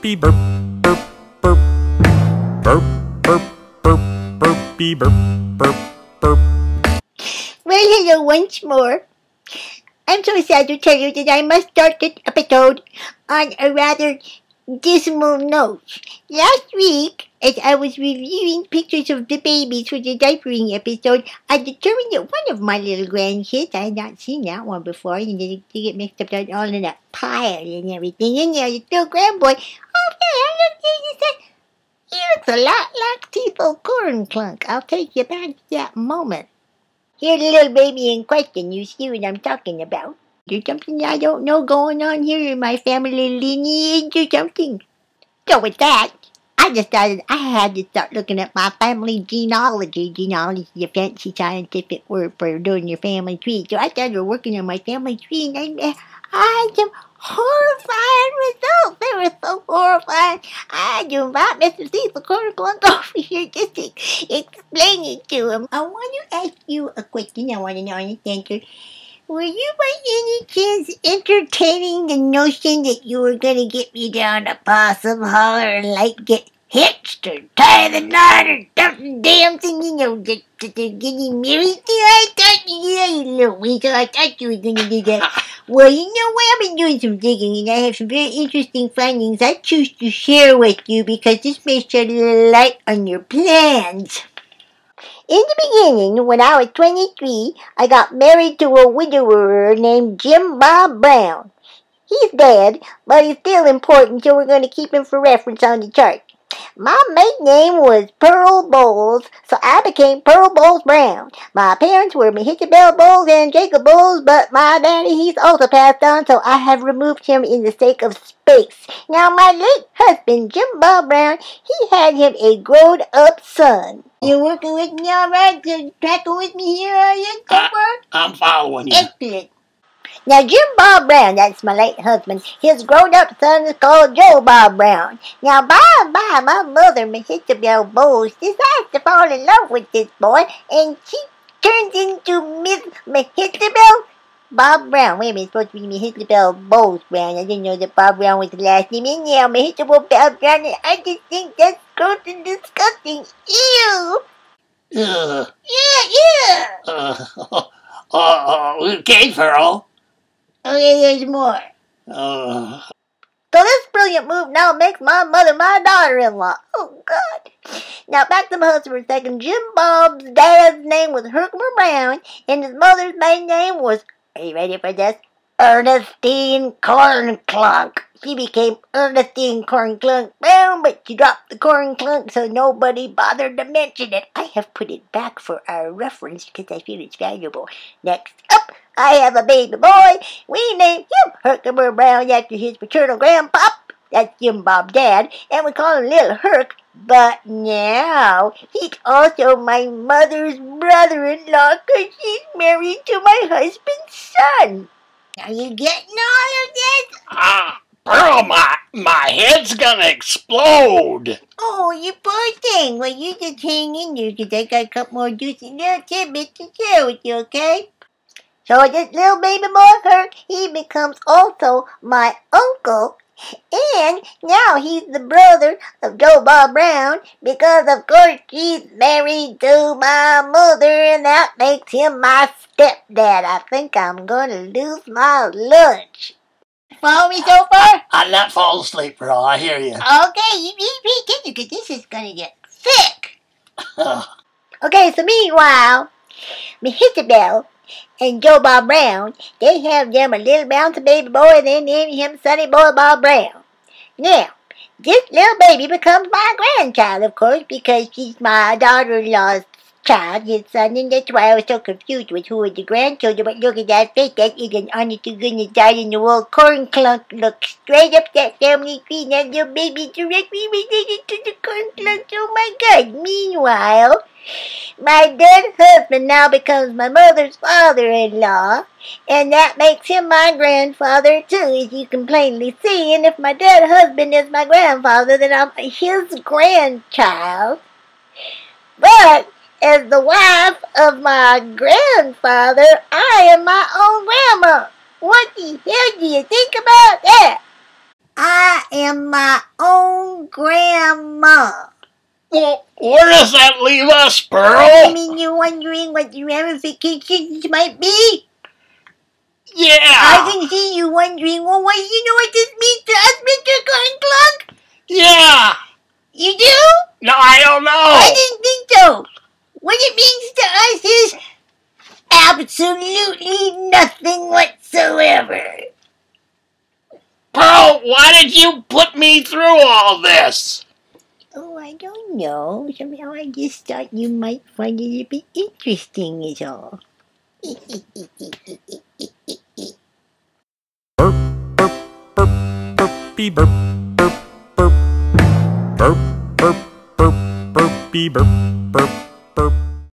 burpy burp, burp, burp, burp, burp, burp, burpy burp, burp, burp. Well, hello once more. I'm so sad to tell you that I must start this episode on a rather dismal note. Last week, as I was reviewing pictures of the babies for the diapering episode, I determined that one of my little grandkids, I had not seen that one before, and they get mixed up all in that pile and everything. And now the little grandboy, I looked at him and said, he looks a lot like Cecil Kornklunk. I'll take you back to that moment. Here's the little baby in question. You see what I'm talking about? There's something I don't know going on here in my family lineage or something. So with that, I decided I had to start looking at my family genealogy. Genealogy is a fancy scientific word for doing your family tree. So I started working on my family tree, and I had some horrifying results. They were so horrifying. I had to invite Mr. Cecil Kornklunk over here just to explain it to him. I want to ask you a question. I want to know an answer. Were you by any chance entertaining the notion that you were going to get me down to Possum Holler and like get hitched or tie the knot or something damn thing, you know, to getting married? I thought you little weasel, I thought you were going to do that. Well, you know what? I've been doing some digging and I have some very interesting findings I choose to share with you because this may shed a little light on your plans. In the beginning, when I was 23, I got married to a widower named Jim Bob Brown. He's dead, but he's still important, so we're going to keep him for reference on the chart. My maiden name was Pearl Bowles, so I became Pearl Bowles Brown. My parents were Mehisabel Bowles and Jacob Bowles, but my daddy, he's also passed on, so I have removed him in the sake of space. Now, my late husband, Jim Bob Brown, he had him a grown-up son. You working with me all right? You tracking with me here, are you, so far? I'm following you. Excellent. Now, Jim Bob Brown, that's my late husband, his grown-up son is called Joe Bob Brown. Now, by and by, my mother, Miss Isabel Bowles, decides to fall in love with this boy, and she turns into Miss Isabel Bob Brown. Wait a minute, it's supposed to be Miss Isabel Bowles Brown. I didn't know that Bob Brown was the last name. And now, Miss Isabel Bob Brown, and I just think that's gross and disgusting. Ew! Ugh. Yeah. Okay, Pearl. Okay, there's more. Uh, So this brilliant move now makes my mother my daughter-in-law. Oh, God. Now, back to my husband for a second. Jim Bob's dad's name was Herkimer Brown, and his mother's maiden name was, are you ready for this? Ernestine Kornklunk. She became Ernestine Kornklunk Brown, but she dropped the Kornklunk, so nobody bothered to mention it. I have put it back for our reference because I feel it's valuable. Next up, I have a baby boy. We named him Herkimer Brown after his paternal grandpop. That's Jim Bob's dad, and we call him Little Herc. But now, he's also my mother's brother-in-law because she's married to my husband's son. Are you getting all of this? Pearl, my head's gonna explode. Oh, you poor thing. Well, you just hang in there because I got a couple more juicy little tidbits to share with you, okay? So this little baby boy, Herc, he becomes also my uncle. And now he's the brother of Joe Bob Brown because, of course, he's married to my mother, and that makes him my stepdad. I think I'm going to lose my lunch. Follow me so far? I'll not fall asleep, Pearl. I hear you. Okay, you pay attention because this is going to get thick. Okay, so meanwhile, Miss Isabel and Joe Bob Brown, they have them a little bouncing baby boy, and they name him Sonny Boy Bob Brown. Now, this little baby becomes my grandchild, of course, because she's my daughter-in-law's child, his son, and that's why I was so confused with who was the grandchildren. But look at that face, that is an honest-to-goodness died-in-the-world Kornklunk. Look straight up that family tree, and that little baby directly related to the Kornklunk. Oh my God! Meanwhile, my dead husband now becomes my mother's father-in-law, and that makes him my grandfather too, as you can plainly see. And if my dead husband is my grandfather, then I'm his grandchild. But as the wife of my grandfather, I am my own grandma. What the hell do you think about that? I am my own grandma. Well, where does that leave us, I Pearl? mean, you're wondering what the ramifications might be? I Yeah. can see you wondering, well, what do you know what this means to us, Mr. Kornklunk? Yeah. You do? No, I don't I know. didn't think so. What it means to us is absolutely nothing whatsoever. Pearl, why did you put me through all this? Oh, I don't know. Somehow I just thought you might find it a bit interesting is all. Burp, burp, burp, burpy burp, burp, burp. Burp, burp, burp, burpy burp, burp, burp.